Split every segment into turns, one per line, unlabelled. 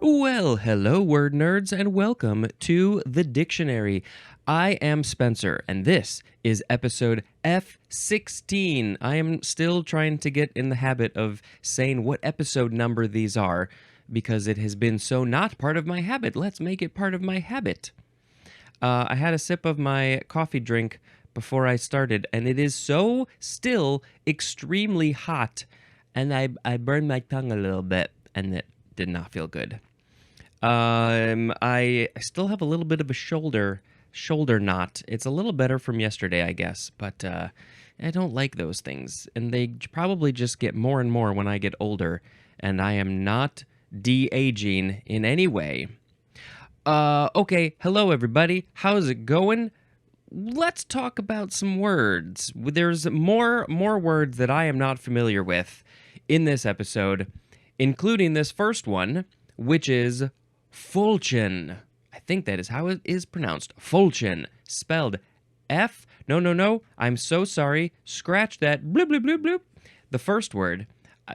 Well, hello, word nerds, and welcome to the dictionary. I am Spencer, and this is episode F16. I am still trying to get in the habit of saying what episode number these are because it has been so not part of my habit. Let's make it part of my habit. I had a sip of my coffee drink before I started, and it is so still extremely hot, and I burned my tongue a little bit, and it did not feel good. I still have a little bit of a shoulder knot. It's a little better from yesterday, I guess, but I don't like those things, and they probably just get more and more when I get older, and I am not de-aging in any way. Okay, hello everybody. How's it going? Let's talk about some words. There's more words that I am not familiar with in this episode, including this first one, which is falcon. I think that is how it is pronounced. Falcon, spelled F. No. I'm so sorry. Scratch that. Bloop, bloop, bloop, bloop. The first word,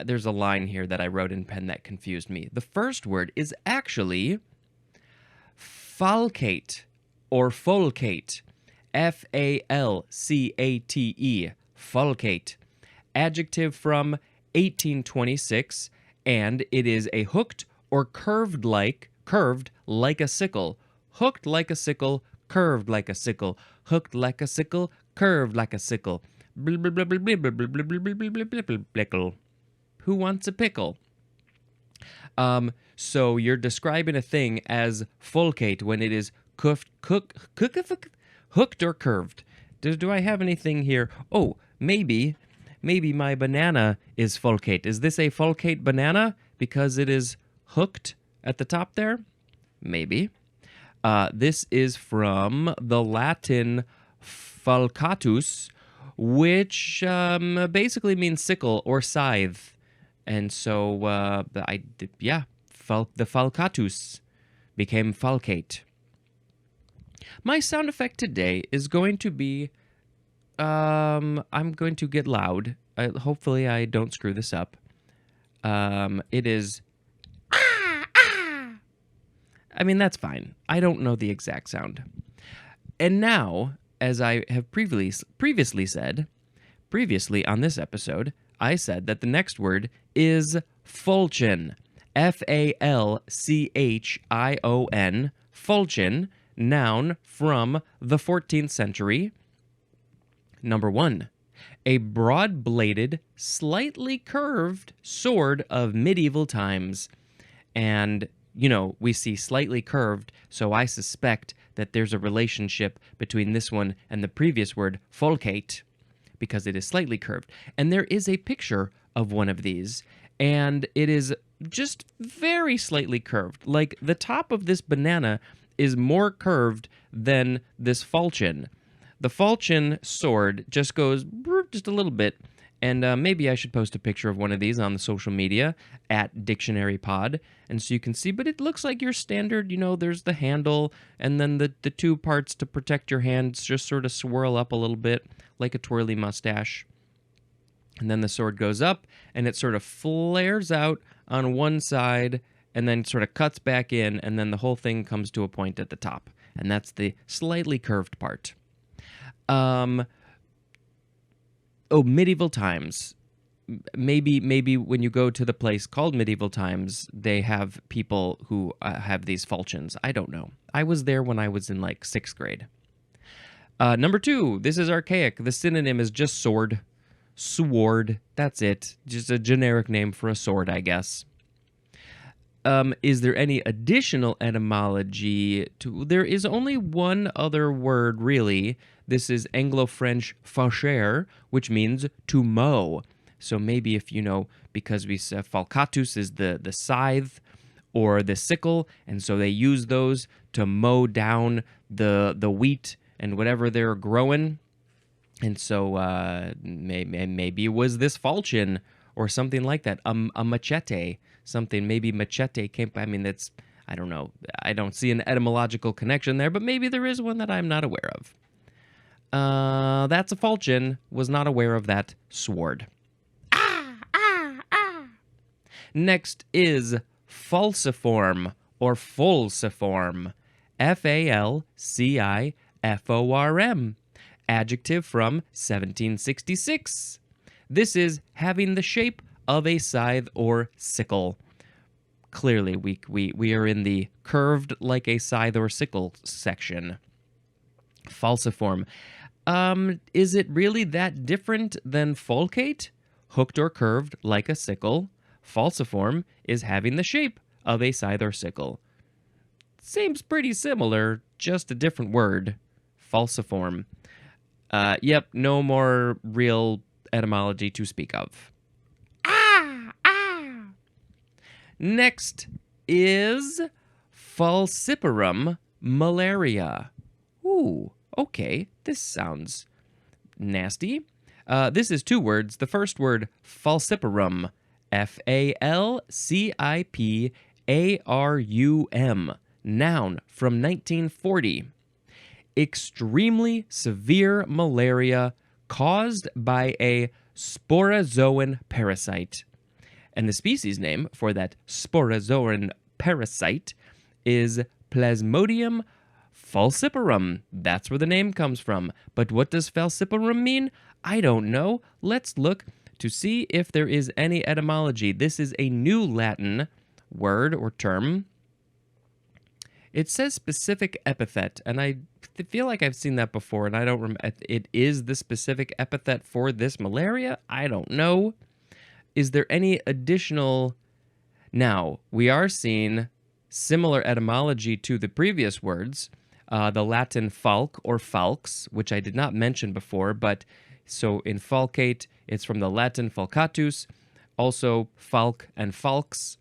there's a line here that I wrote in pen that confused me. The first word is actually falcate or falcate. Falcate. Falcate. Adjective from 1826, and it is a hooked or curved like a sickle. Hooked like a sickle, curved like a sickle. Hooked like a sickle, curved like a sickle. Who wants a pickle? So you're describing a thing as falcate when it is hooked or curved. Do I have anything here? Oh, maybe my banana is falcate. Is this a falcate banana because it is hooked at the top there? Maybe. This is from the Latin falcatus, which basically means sickle or scythe. And so, the falcatus became falcate. My sound effect today is going to be, I'm going to get loud. Hopefully I don't screw this up. It is, I mean, that's fine. I don't know the exact sound. And now, as I have previously said, on this episode, I said that the next word is falchion. Falchion. Falchion, noun from the 14th century. Number 1, a broad-bladed, slightly curved sword of medieval times. And, we see slightly curved, so I suspect that there's a relationship between this one and the previous word, falcate, because it is slightly curved. And there is a picture of one of these, and it is just very slightly curved. Like, the top of this banana is more curved than this falchion. The falchion sword just goes just a little bit, and maybe I should post a picture of one of these on the social media at dictionarypod, and so you can see, but it looks like your standard, there's the handle, and then the two parts to protect your hands just sort of swirl up a little bit, like a twirly mustache. And then the sword goes up, and it sort of flares out on one side, and then sort of cuts back in, and then the whole thing comes to a point at the top. And that's the slightly curved part. Medieval times. Maybe when you go to the place called Medieval Times, they have people who have these falchions. I don't know. I was there when I was in, 6th grade. Number 2, this is archaic. The synonym is just sword. Sword. That's it. Just a generic name for a sword, I guess. Is there any additional etymology to... There is only one other word, really. This is Anglo-French faucher, which means to mow. So maybe if because we said falcatus is the scythe or the sickle, and so they use those to mow down the wheat and whatever they're growing. And so maybe it was this falchion or something like that, a machete. Something, maybe machete came, that's, I don't know. I don't see an etymological connection there, but maybe there is one that I'm not aware of. That's a falchion, was not aware of that sword. Next is falciform or falciform? Falciform. Adjective from 1766. This is having the shape of a scythe or sickle. Clearly, we are in the curved like a scythe or sickle section. Falciform. Is it really that different than falcate? Hooked or curved like a sickle. Falciform is having the shape of a scythe or sickle. Seems pretty similar, just a different word. Falciform. Yep, no more real etymology to speak of. Next is falciparum malaria. Ooh, okay, this sounds nasty. This is two words. The first word, falciparum, Falciparum, noun from 1940. Extremely severe malaria caused by a sporozoan parasite. And the species name for that sporozoan parasite is Plasmodium falciparum. That's where the name comes from. But what does falciparum mean? I don't know. Let's look to see if there is any etymology. This is a new Latin word or term. It says specific epithet, and I feel like I've seen that before, and I don't remember. It is the specific epithet for this malaria? I don't know. Is there any additional... Now, we are seeing similar etymology to the previous words. The Latin falc or falx, which I did not mention before, but so in falcate, it's from the Latin falcatus, also falc and falx.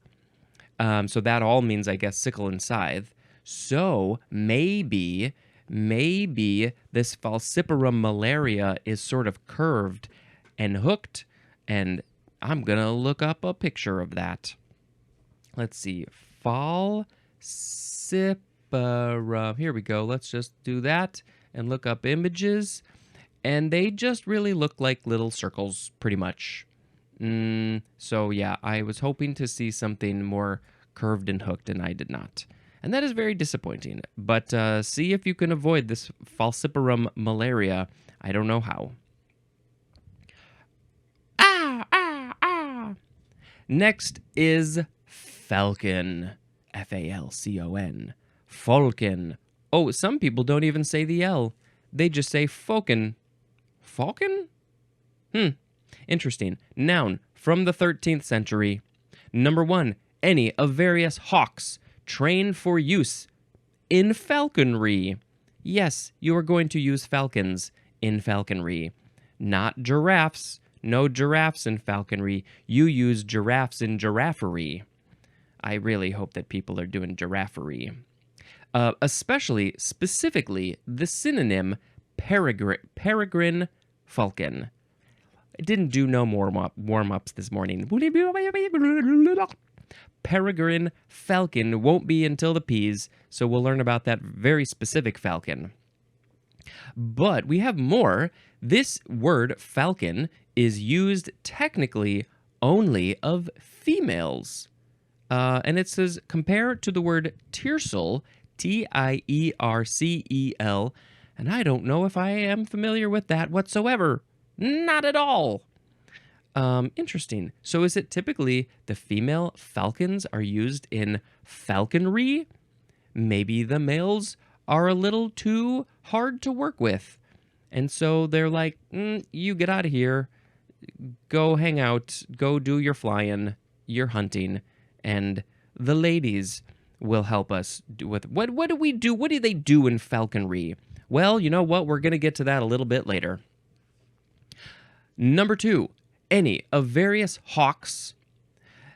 So that all means, I guess, sickle and scythe. So maybe this falciparum malaria is sort of curved and hooked, and I'm going to look up a picture of that. Let's see. Falciparum. Here we go. Let's just do that and look up images. And they just really look like little circles, pretty much. So, yeah, I was hoping to see something more curved and hooked, and I did not. And that is very disappointing. But see if you can avoid this falciparum malaria. I don't know how. Next is falcon. Falcon. Falcon. Oh, some people don't even say the L. They just say falcon. Falcon? Interesting. Noun from the 13th century. Number 1, any of various hawks trained for use in falconry. Yes, you are going to use falcons in falconry. Not giraffes. No giraffes in falconry. You use giraffes in giraffery. I really hope that people are doing giraffery. Specifically, the synonym peregrine falcon. I didn't do no more warm-ups this morning. Peregrine falcon won't be until the P's, so we'll learn about that very specific falcon. But we have more. This word falcon is used technically only of females. And it says, compare to the word tiercel, Tiercel, and I don't know if I am familiar with that whatsoever. Not at all. Interesting. So is it typically the female falcons are used in falconry? Maybe the males are a little too hard to work with. And so they're like, you get out of here, go hang out, go do your flying, your hunting, and the ladies will help us with... What do we do? What do they do in falconry? Well, you know what? We're going to get to that a little bit later. Number 2, any of various hawks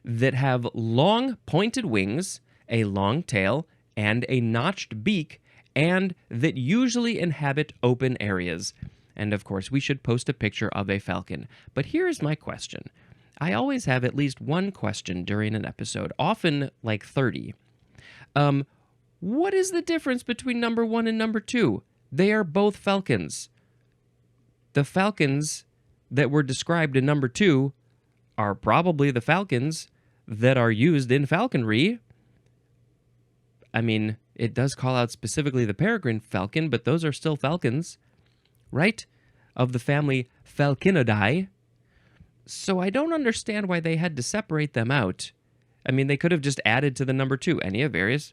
that have long pointed wings, a long tail, and a notched beak, and that usually inhabit open areas. And of course, we should post a picture of a falcon. But here's my question. I always have at least one question during an episode, often like 30. What is the difference between number 1 and number 2? They are both falcons. The falcons that were described in number 2 are probably the falcons that are used in falconry. I mean, it does call out specifically the peregrine falcon, but those are still falcons, right? Of the family Falconidae. So I don't understand why they had to separate them out. I mean, they could have just added to the number 2 any of various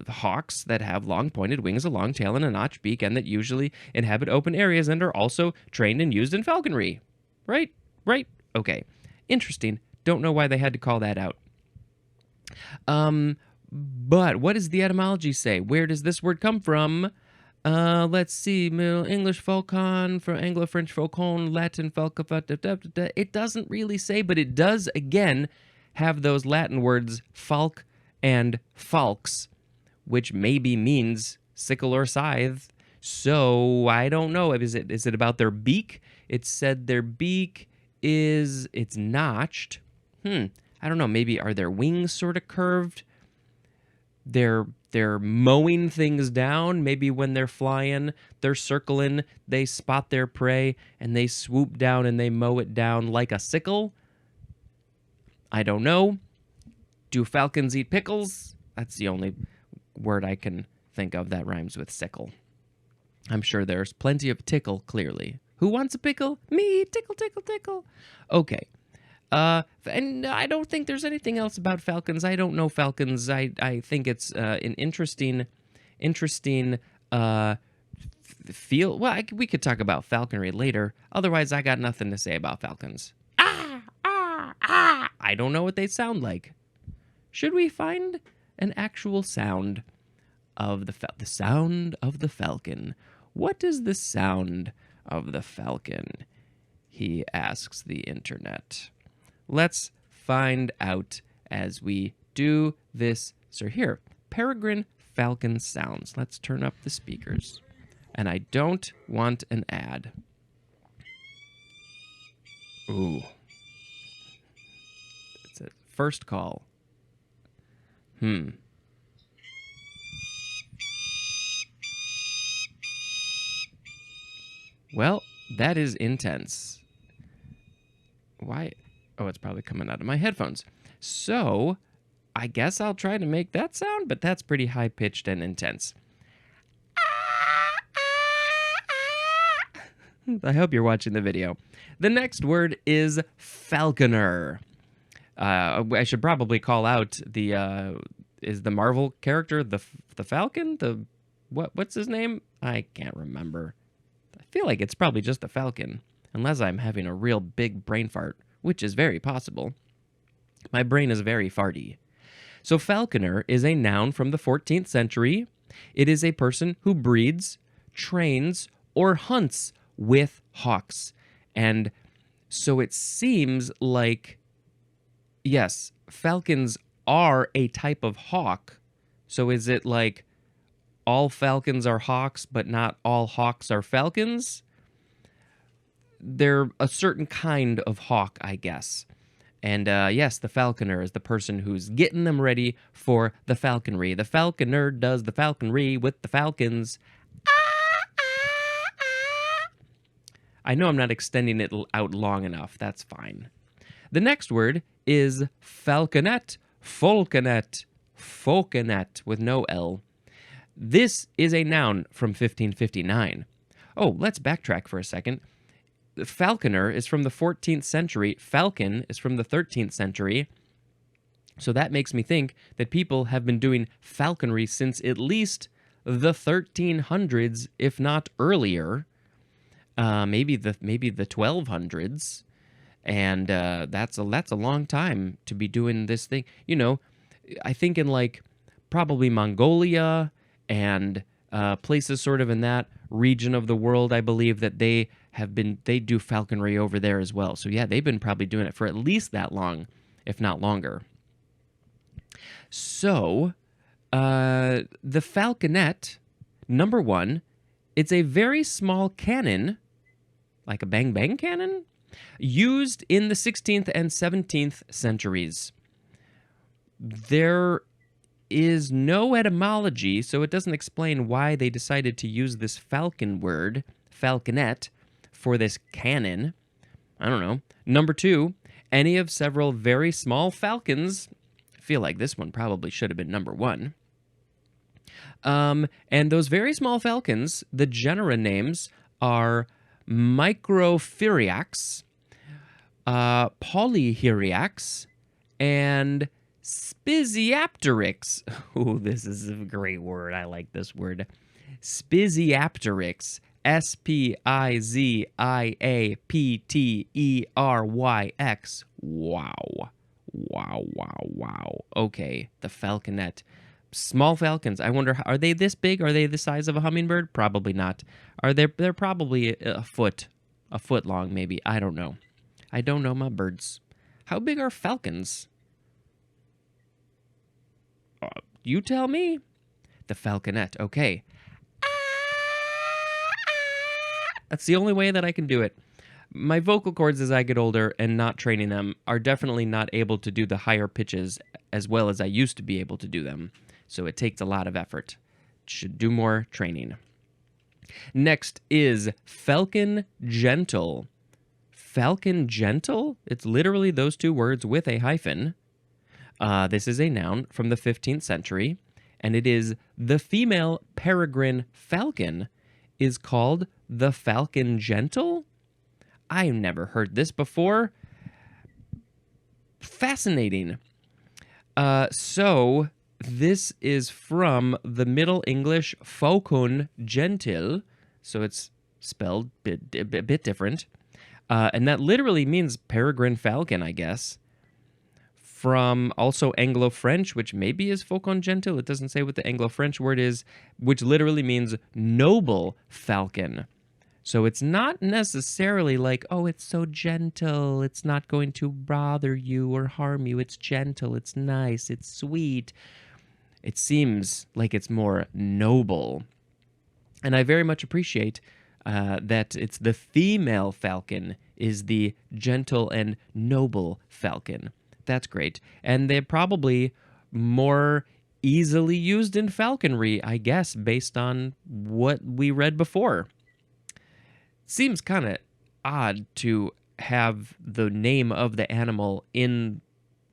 hawks that have long pointed wings, a long tail, and a notched beak, and that usually inhabit open areas and are also trained and used in falconry. Right? Right? Okay. Interesting. Don't know why they had to call that out. But what does the etymology say? Where does this word come from? Let's see. Middle English falcon, from Anglo-French falcon, Latin falca. It doesn't really say, but it does, again, have those Latin words falc and falx, which maybe means sickle or scythe. So I don't know. Is it about their beak? It said their beak it's notched. I don't know. Maybe are their wings sort of curved? They're mowing things down. Maybe when they're flying, they're circling, they spot their prey, and they swoop down and they mow it down like a sickle. I don't know. Do falcons eat pickles? That's the only word I can think of that rhymes with sickle. I'm sure there's plenty of tickle, clearly. Who wants a pickle? Me, tickle, tickle, tickle. Okay. And I don't think there's anything else about falcons. I don't know falcons. I think it's an interesting feel. Well, we could talk about falconry later. Otherwise, I got nothing to say about falcons. I don't know what they sound like. Should we find an actual sound of the sound of the falcon? What is the sound of the falcon? He asks the internet. Let's find out as we do this. So here, peregrine falcon sounds. Let's turn up the speakers. And I don't want an ad. Ooh. It's a first call. Well, that is intense. Why? Oh, it's probably coming out of my headphones. So, I guess I'll try to make that sound, but that's pretty high-pitched and intense. I hope you're watching the video. The next word is falconer. I should probably call out is the Marvel character the Falcon? What's his name? I can't remember. I feel like it's probably just the Falcon, unless I'm having a real big brain fart, which is very possible. My brain is very farty. So falconer is a noun from the 14th century. It is a person who breeds, trains, or hunts with hawks. And so it seems like, yes, falcons are a type of hawk. So is it like all falcons are hawks, but not all hawks are falcons? They're a certain kind of hawk, I guess. And yes, the falconer is the person who's getting them ready for the falconry. The falconer does the falconry with the falcons. I know I'm not extending it out long enough. That's fine. The next word is falconet, falconet, falconet with no L. This is a noun from 1559. Oh, let's backtrack for a second. Falconer is from the 14th century. Falcon is from the 13th century. So that makes me think that people have been doing falconry since at least the 1300s, if not earlier. Maybe the 1200s. And that's a long time to be doing this thing. You know, I think in like probably Mongolia and places sort of in that region of the world, I believe that they do falconry over there as well. So yeah, they've been probably doing it for at least that long, if not longer. So the falconet, number one, it's a very small cannon, like a bang bang cannon, used in the 16th and 17th centuries. There is no etymology, so it doesn't explain why they decided to use this falcon word, falconet, for this cannon. I don't know. Number two, any of several very small falcons. I feel like this one probably should have been number one. And those very small falcons, the genera names are Microphyriax, Polyheriax, and Spiziapteryx. Ooh, this is a great word. I like this word. Spiziapteryx. Spiziapteryx. Wow. Wow, wow, wow. Okay, the falconet. Small falcons. I wonder, are they this big? Are they the size of a hummingbird? Probably not. They're probably a foot long, maybe. I don't know. I don't know my birds. How big are falcons? You tell me. The falconet. Okay. That's the only way that I can do it. My vocal cords as I get older and not training them are definitely not able to do the higher pitches as well as I used to be able to do them. So it takes a lot of effort. Should do more training. Next is falcon gentle. Falcon gentle? It's literally those two words with a hyphen. This is a noun from the 15th century, and it is the female peregrine falcon is called the falcon gentle? I've never heard this before. Fascinating. So this is from the Middle English Falcon gentil, so it's spelled a bit different. And that literally means peregrine falcon, I guess. From also Anglo-French, which maybe is Falcon gentil. It doesn't say what the Anglo-French word is, which literally means noble falcon. So it's not necessarily like, oh, it's so gentle, it's not going to bother you or harm you. It's gentle, it's nice, it's sweet. It seems like it's more noble. And I very much appreciate that it's the female falcon is the gentle and noble falcon. That's great. And they're probably more easily used in falconry, I guess, based on what we read before. Seems kind of odd to have the name of the animal in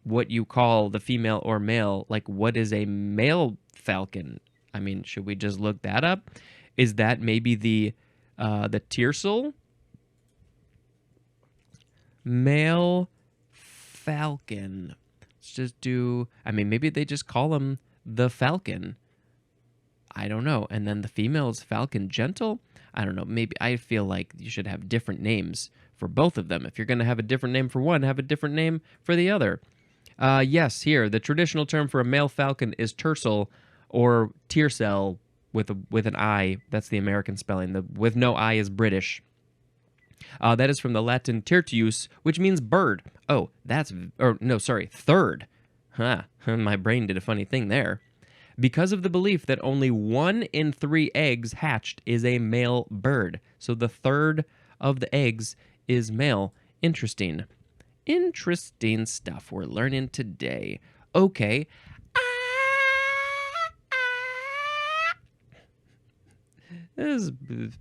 what you call the female or male. Like, what is a male falcon? I mean, should we just look that up? Is that maybe the tiercel? Male falcon. Let's just do, I mean, maybe they just call them the falcon. I don't know. And then the female is falcon gentle? I don't know. Maybe I feel like you should have different names for both of them. If you're going to have a different name for one, have a different name for the other. Yes, here, the traditional term for a male falcon is tercel or tiercel with an I. That's the American spelling. With no I is British. That is from the Latin tertius, which means bird. Oh, third. Huh, my brain did a funny thing there. Because of the belief that only 1 in 3 eggs hatched is a male bird. So the third of the eggs is male. Interesting. Interesting stuff we're learning today. Okay.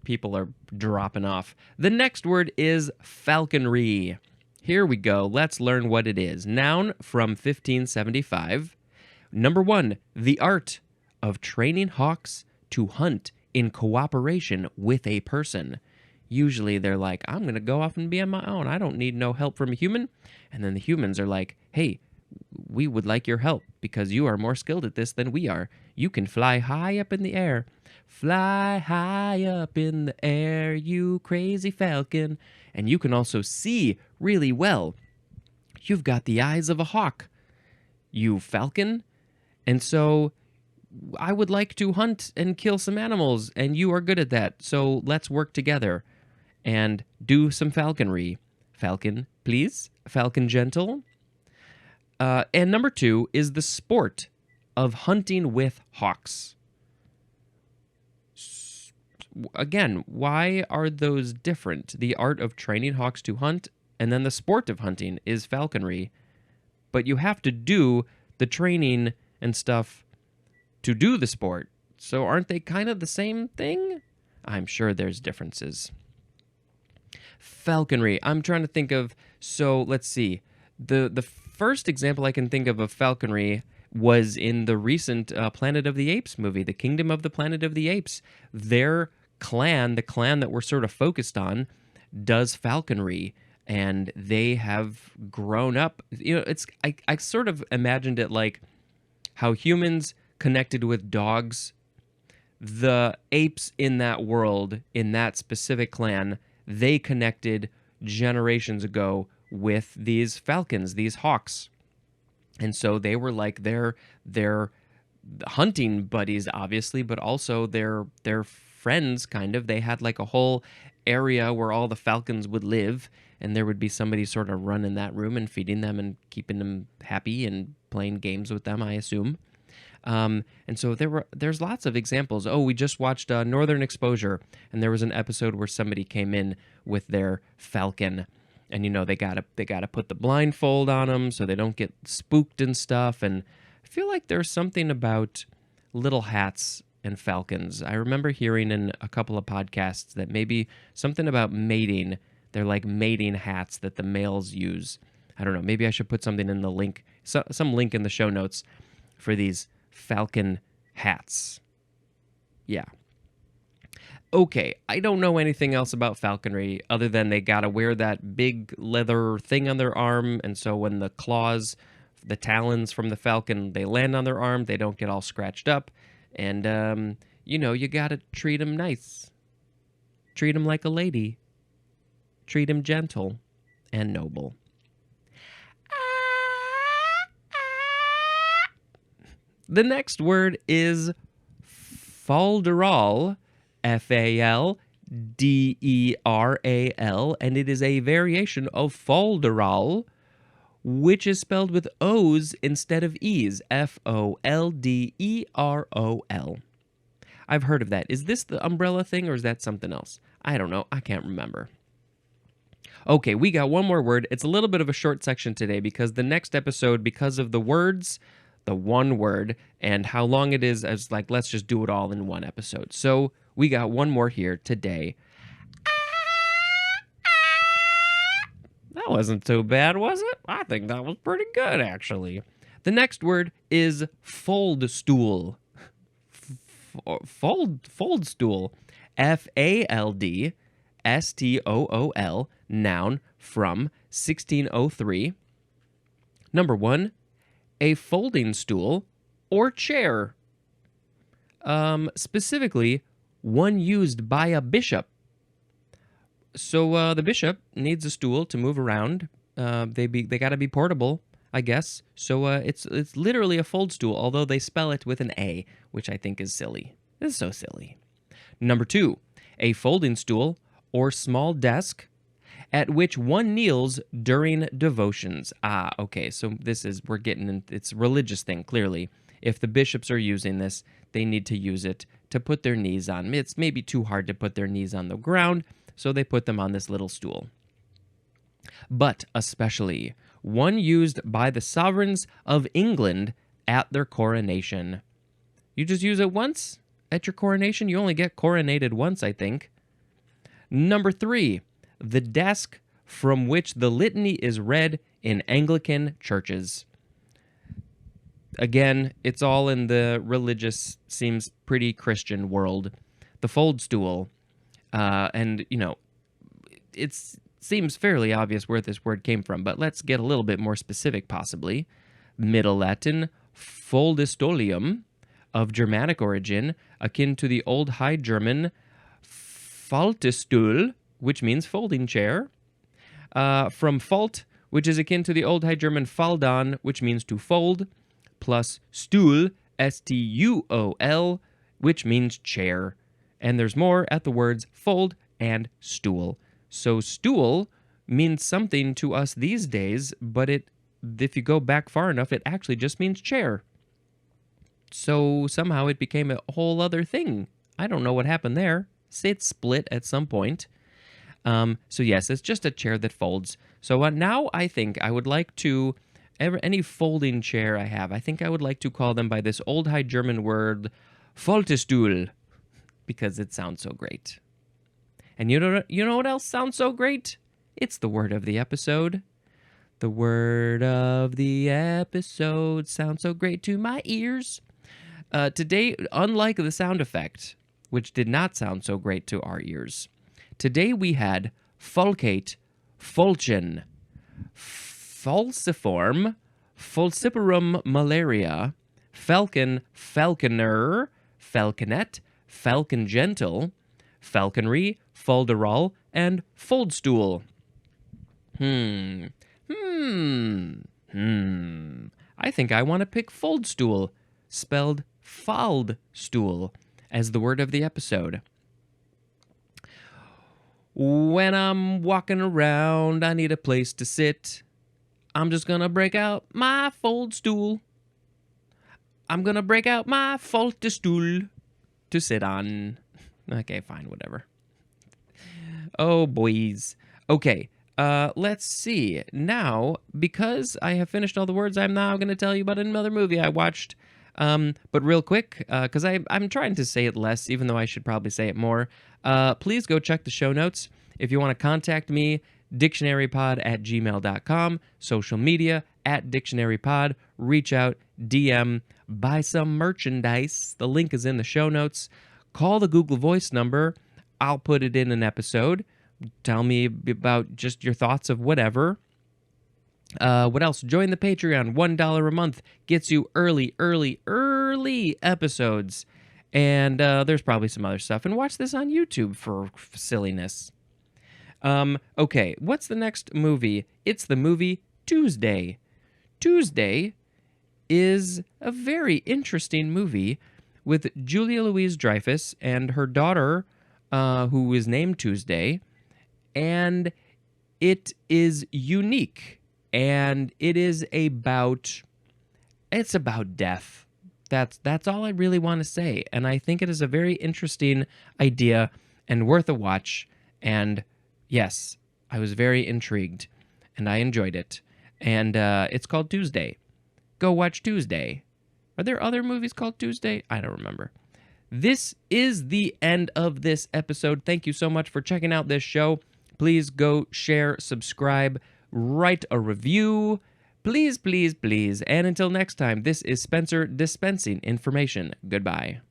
People are dropping off. The next word is falconry. Here we go. Let's learn what it is. Noun from 1575. Number 1, the art of training hawks to hunt in cooperation with a person. Usually they're like, I'm going to go off and be on my own. I don't need no help from a human. And then the humans are like, hey, we would like your help because you are more skilled at this than we are. You can fly high up in the air. Fly high up in the air, you crazy falcon. And you can also see really well. You've got the eyes of a hawk, you falcon. And so I would like to hunt and kill some animals, and you are good at that. So let's work together and do some falconry. Falcon, please. Falcon gentle. And number 2 is the sport of hunting with hawks. Again, why are those different? The art of training hawks to hunt, and then the sport of hunting is falconry. But you have to do the training and stuff to do the sport. So aren't they kind of the same thing? I'm sure there's differences. Falconry. I'm trying to think of, so let's see. The first example I can think of falconry was in the recent Planet of the Apes movie, The Kingdom of the Planet of the Apes. Their clan, the clan that we're sort of focused on, does falconry, and they have grown up. I sort of imagined it like how humans connected with dogs. The apes in that world, in that specific clan, they connected generations ago with these falcons, these hawks. And so they were like their hunting buddies, obviously, but also their friends, kind of. They had like a whole area where all the falcons would live, and there would be somebody sort of running that room and feeding them and keeping them happy and playing games with them, I assume. And so there's lots of examples. Oh, we just watched Northern Exposure, and there was an episode where somebody came in with their falcon, and they gotta put the blindfold on them so they don't get spooked and stuff. And I feel like there's something about little hats and falcons. I remember hearing in a couple of podcasts that maybe something about mating. They're like mating hats that the males use. I don't know. Maybe I should put something in the link, some link in the show notes for these falcon hats. Yeah. Okay, I don't know anything else about falconry other than they gotta wear that big leather thing on their arm, and so when the claws, the talons from the falcon, they land on their arm, they don't get all scratched up, and you gotta treat them nice. Treat them like a lady. Treat them gentle and noble. The next word is falderal, Falderal, and it is a variation of folderol, which is spelled with O's instead of E's, Folderol. I've heard of that. Is this the umbrella thing, or is that something else? I don't know. I can't remember. Okay, we got one more word. It's a little bit of a short section today because the next episode, because of the words, the one word, and how long it is, I was like, let's just do it all in one episode. So we got one more here today. That wasn't too bad, was it? I think that was pretty good, actually. The next word is faldstool. Faldstool. Faldstool, noun, from 1603. Number 1, a folding stool or chair. Specifically, one used by a bishop. So the bishop needs a stool to move around. They got to be portable, I guess. So it's literally a fold stool, although they spell it with an A, which I think is silly. It's so silly. Number 2, a folding stool or small desk at which one kneels during devotions. Okay, so we're getting in, it's a religious thing, clearly. If the bishops are using this, they need to use it to put their knees on. It's maybe too hard to put their knees on the ground, so they put them on this little stool. But especially one used by the sovereigns of England at their coronation. You just use it once at your coronation? You only get coronated once, I think. Number 3, the desk from which the litany is read in Anglican churches. Again, it's all in the religious, seems pretty Christian world. The fold stool. And, it seems fairly obvious where this word came from, but let's get a little bit more specific, possibly. Middle Latin, foldistolium, of Germanic origin, akin to the Old High German faltstuhl, which means folding chair, from falt, which is akin to the Old High German faldon, which means to fold, plus stuhl, S-T-U-O-L, which means chair. And there's more at the words fold and stool. So stool means something to us these days, but if you go back far enough, it actually just means chair. So somehow it became a whole other thing. I don't know what happened there. It split at some point. So yes, it's just a chair that folds. So now I think I would like to, any folding chair I have, I think I would like to call them by this Old High German word, Faltestuhl, because it sounds so great. And you know what else sounds so great? It's the word of the episode. The word of the episode sounds so great to my ears. Today, unlike the sound effect, which did not sound so great to our ears, today we had falcate, falchion, falciform, falciparum malaria, falcon, falconer, falconet, falcon gentle, falconry, folderol, and foldstool. I think I want to pick foldstool, spelled faldstool, as the word of the episode. When I'm walking around, I need a place to sit. I'm just gonna break out my foldstool. I'm gonna break out my faltstool to sit on. Okay, fine, whatever. Oh, boys. Okay, let's see. Now, because I have finished all the words, I'm now going to tell you about another movie I watched. But real quick, because I'm trying to say it less, even though I should probably say it more, please go check the show notes. If you want to contact me, dictionarypod@gmail.com, social media, @dictionarypod, reach out, DM, buy some merchandise. The link is in the show notes. Call the Google Voice number. I'll put it in an episode. Tell me about just your thoughts of whatever. What else? Join the Patreon. $1 a month gets you early episodes. And there's probably some other stuff. And watch this on YouTube for silliness. Okay, what's the next movie? It's the movie Tuesday. Tuesday is a very interesting movie with Julia Louis-Dreyfus and her daughter, who is named Tuesday. And it is unique. And it's about death. That's all I really want to say. And I think it is a very interesting idea and worth a watch. And yes, I was very intrigued and I enjoyed it. And it's called Tuesday. Go watch Tuesday. Are there other movies called Tuesday? I don't remember. This is the end of this episode. Thank you so much for checking out this show. Please go share, subscribe, write a review. Please, please, please. And until next time, this is Spencer dispensing information. Goodbye.